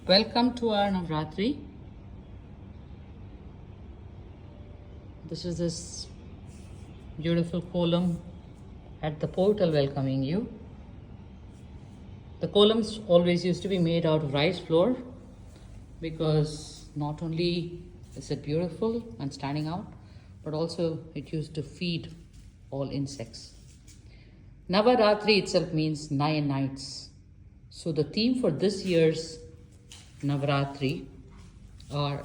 Welcome to our Navaratri. This is this beautiful column at the portal welcoming you. The columns always used to be made out of rice flour because not only is it beautiful and standing out, but also it used to feed all insects. Navaratri itself means 9 nights. So the theme for this year's Navaratri are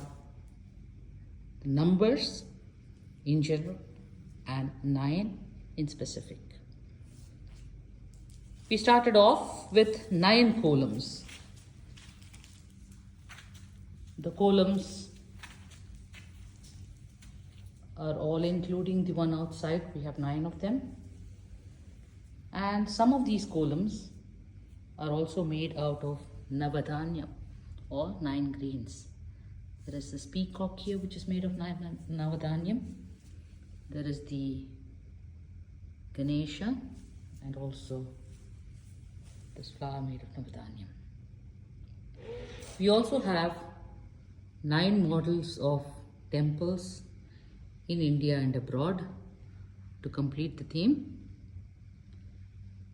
the numbers in general and 9 in specific. We started off with 9 columns. The columns are all including the one outside. We have 9 of them. And some of these columns are also made out of Navadanya, or 9 grains. There is this peacock here which is made of Navadanyam. There is the Ganesha and also this flower made of Navadanyam. We also have 9 models of temples in India and abroad to complete the theme.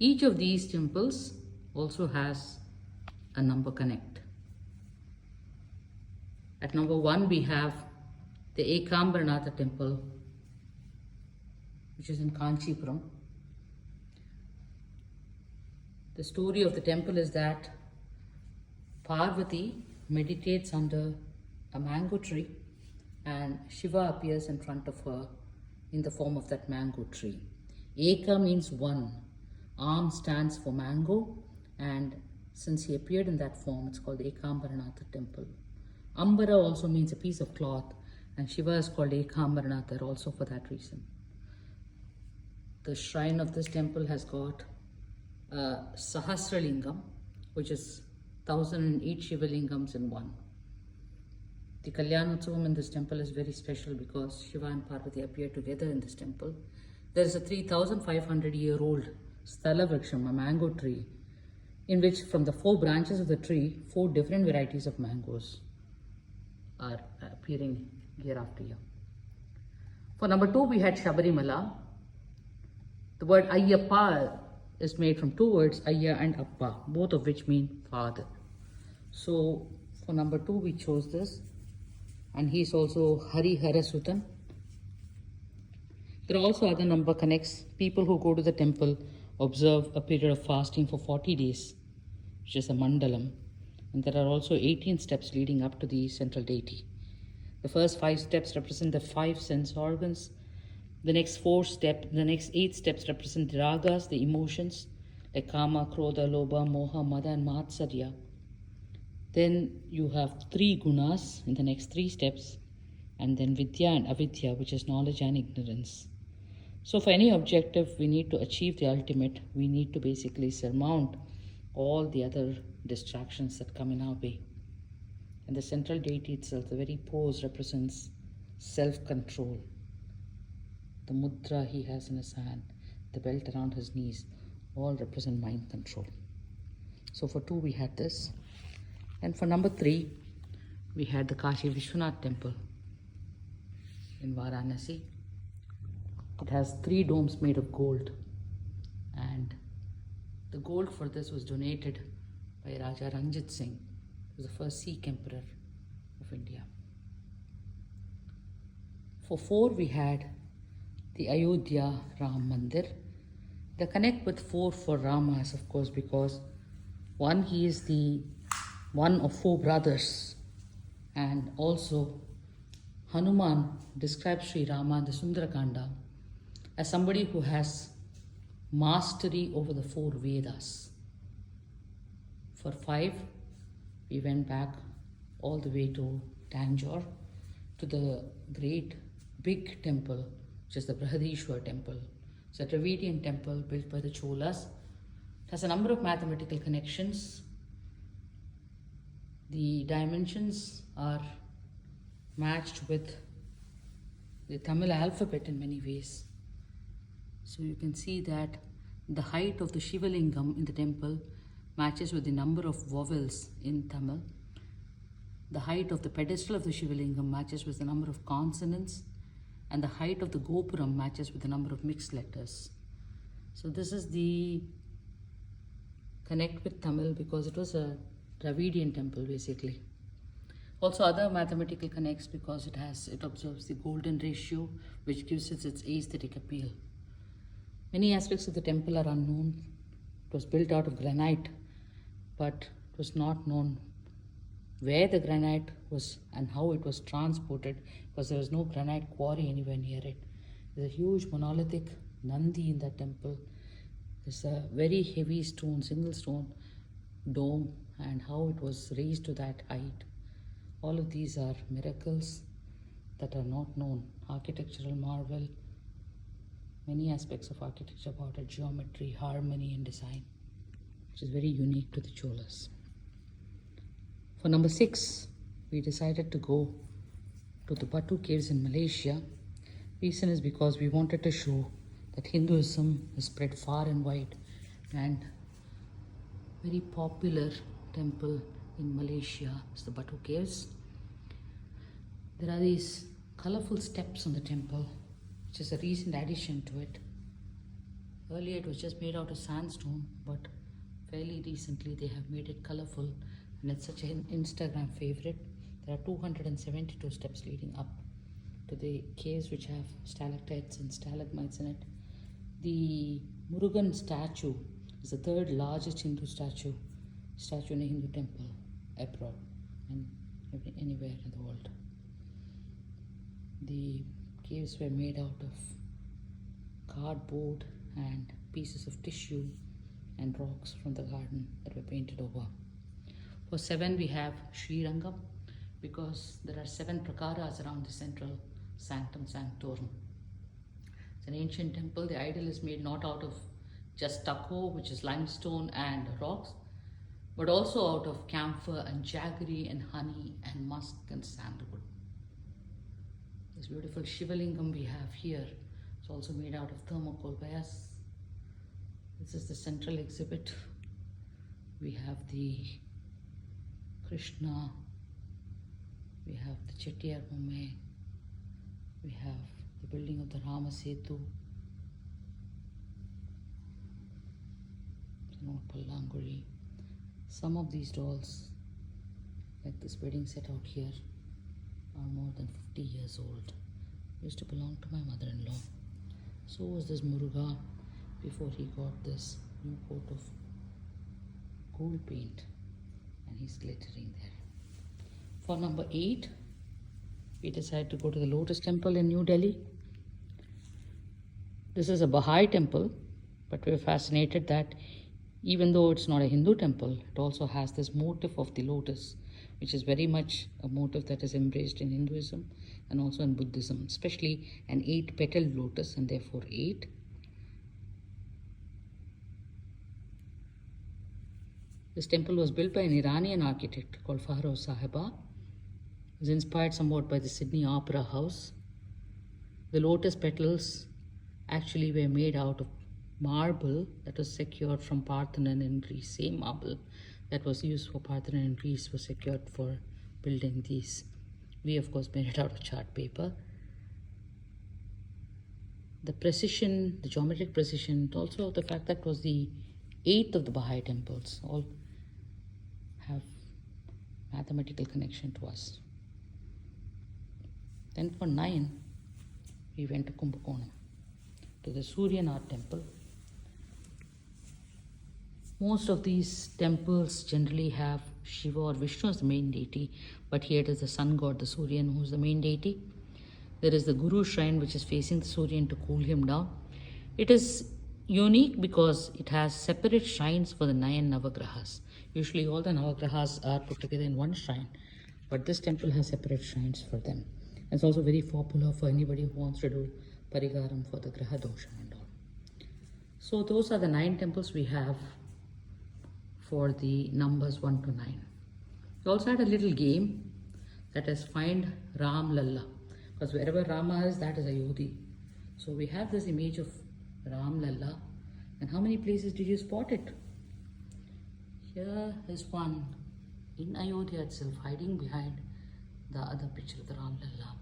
Each of these temples also has a number connect. At number 1 we have the Ekambaranatha temple, which is in Kanchipuram. The story of the temple is that Parvati meditates under a mango tree and Shiva appears in front of her in the form of that mango tree. Eka means one, Am stands for mango, and since he appeared in that form, it's called the Ekambaranatha temple. Ambara also means a piece of cloth, and Shiva is called Ekambaranatha also for that reason. The shrine of this temple has got a Sahasralingam, which is 1008 Shiva lingams in one. The Kalyanotsavam in this temple is very special because Shiva and Parvati appear together in this temple. There is a 3500-year-old Sthala Vriksham, a mango tree, in which from the 4 branches of the tree, 4 different varieties of mangoes are appearing year after year. For number 2, we had Shabarimala. The word Ayyappa is made from 2 words, Ayya and Appa, both of which mean father. So for number 2, we chose this, and he is also Hari Harasutan. There are also other number connects. People who go to the temple observe a period of fasting for 40 days, which is a mandalam. And there are also 18 steps leading up to the central deity. The first 5 steps represent the 5 sense organs. The next 8 steps represent the ragas, the emotions, like kama, krodha, lobha, moha, mada, and matsarya. Then you have 3 gunas in the next 3 steps, and then vidya and avidya, which is knowledge and ignorance. So for any objective we need to achieve the ultimate, we need to basically surmount all the other distractions that come in our way. And the central deity itself, the very pose, represents self-control. The mudra he has in his hand, the belt around his knees, all represent mind control. So for 2 we had this. And for number 3, we had the Kashi Vishwanath temple in Varanasi. It has 3 domes made of gold, and the gold for this was donated by Raja Ranjit Singh, who was the first Sikh emperor of India. For 4, we had the Ayodhya Ram Mandir. The connect with 4 for Rama is, of course, because 1, he is the one of 4 brothers, and also Hanuman describes Sri Rama in the Sundarakanda as somebody who has mastery over the 4 Vedas. For 5, we went back all the way to Tanjore to the great big temple, which is the Brihadishwar temple. It's a Dravidian temple built by the Cholas. It has a number of mathematical connections. The dimensions are matched with the Tamil alphabet in many ways. So you can see that the height of the Shiva Lingam in the temple matches with the number of vowels in Tamil, The height of the pedestal of the Shivalingam matches with the number of consonants, and the height of the Gopuram matches with the number of mixed letters. So this is the connect with Tamil because it was a Dravidian temple basically. Also other mathematical connects because it observes the golden ratio, which gives it its aesthetic appeal. Many aspects of the temple are unknown. It was built out of granite, but it was not known where the granite was and how it was transported because there was no granite quarry anywhere near it. There's a huge monolithic Nandi in that temple. There's a very heavy stone, single stone dome, and how it was raised to that height. All of these are miracles that are not known. Architectural marvel, many aspects of architecture about it, geometry, harmony and design, which is very unique to the Cholas. For number 6, we decided to go to the Batu caves in Malaysia. Reason is because we wanted to show that Hinduism is spread far and wide, and very popular temple in Malaysia is the Batu caves. There are these colorful steps on the temple, which is a recent addition to it. Earlier it was just made out of sandstone, but fairly recently they have made it colorful, and it's such an Instagram favorite. There are 272 steps leading up to the caves, which have stalactites and stalagmites in it. The Murugan statue is the third largest Hindu statue in a Hindu temple abroad and anywhere in the world. The caves were made out of cardboard and pieces of tissue and rocks from the garden that were painted over. For 7, we have Sri Rangam because there are 7 prakaras around the central sanctum sanctorum. It's an ancient temple. The idol is made not out of just stucco, which is limestone and rocks, but also out of camphor and jaggery and honey and musk and sandalwood. This beautiful Shivalingam we have here is also made out of thermocol by us. This is the central exhibit. We have the Krishna, we have the Chettiar Bomme, we have the building of the Rama Setu, Pallanguri. Some of these dolls, like this wedding set out here, are more than 50 years old. Used to belong to my mother-in-law. So was this Muruga before he got this new coat of gold paint, and he's glittering there. For number 8, we decided to go to the Lotus Temple in New Delhi. This is a Baha'i temple, but we were fascinated that even though it's not a Hindu temple, it also has this motif of the lotus, which is very much a motif that is embraced in Hinduism and also in Buddhism, especially an 8-petaled lotus, and therefore 8. This temple was built by an Iranian architect called Fahro Sahiba. It was inspired somewhat by the Sydney Opera House. The lotus petals actually were made out of marble that was secured from Parthenon in Greece. Same marble that was used for Parthenon in Greece was secured for building these. We of course made it out of chart paper. The precision, the geometric precision, also the fact that it was the 8th of the Baha'i temples, all have mathematical connection to us. Then for 9, we went to Kumbakonam, to the Suryanarayan temple. Most of these temples generally have Shiva or Vishnu as the main deity, but here it is the sun god, the Suryan, who is the main deity. There is the Guru shrine, which is facing the Suryan to cool him down. It is unique because it has separate shrines for the 9 Navagrahas. Usually all the Navagrahas are put together in one shrine, but this temple has separate shrines for them. It's also very popular for anybody who wants to do parigaram for the Graha dosha and all. So those are the 9 temples we have for the numbers 1 to 9. We also had a little game that is find Ram Lalla, because wherever Rama is, that is Ayodhya. So we have this image of Ram Lalla, and how many places did you spot it? Here is one in Ayodhya itself, hiding behind the other picture of the Ram Lalla.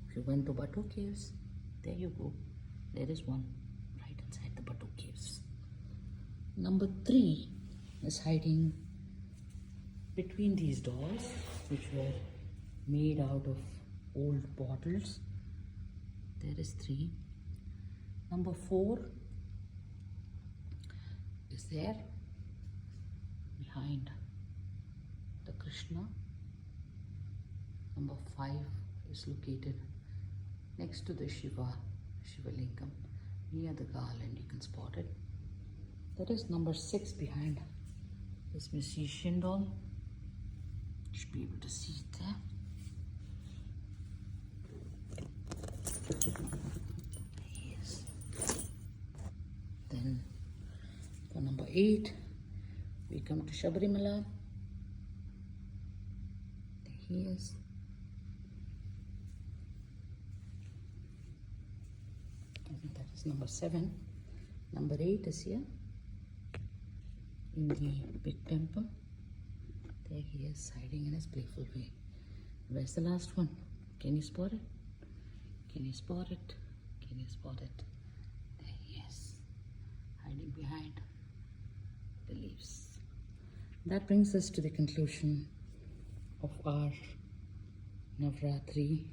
If you went to Batu caves, there you go. There is one right inside the Batu caves. Number 3 is hiding between these dolls, which were made out of old bottles. There is 3. Number 4 is there behind the Krishna. Number 5 is located next to the Shiva Lingam, near the garland. You can spot it. That is number 6 behind this musician doll. You should be able to see it there. Yes. Then for number 8, we come to Shabarimala. There he is. I think that is number 7. Number 8 is here in the big temple. There he is, hiding in his playful way. Where's the last one? Can you spot it? Can you spot it? Can you spot it? There he is, hiding behind the leaves. That brings us to the conclusion of our Navaratri.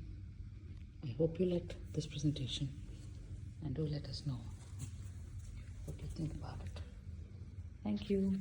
I hope you liked this presentation, and do let us know what you think about it. Thank you.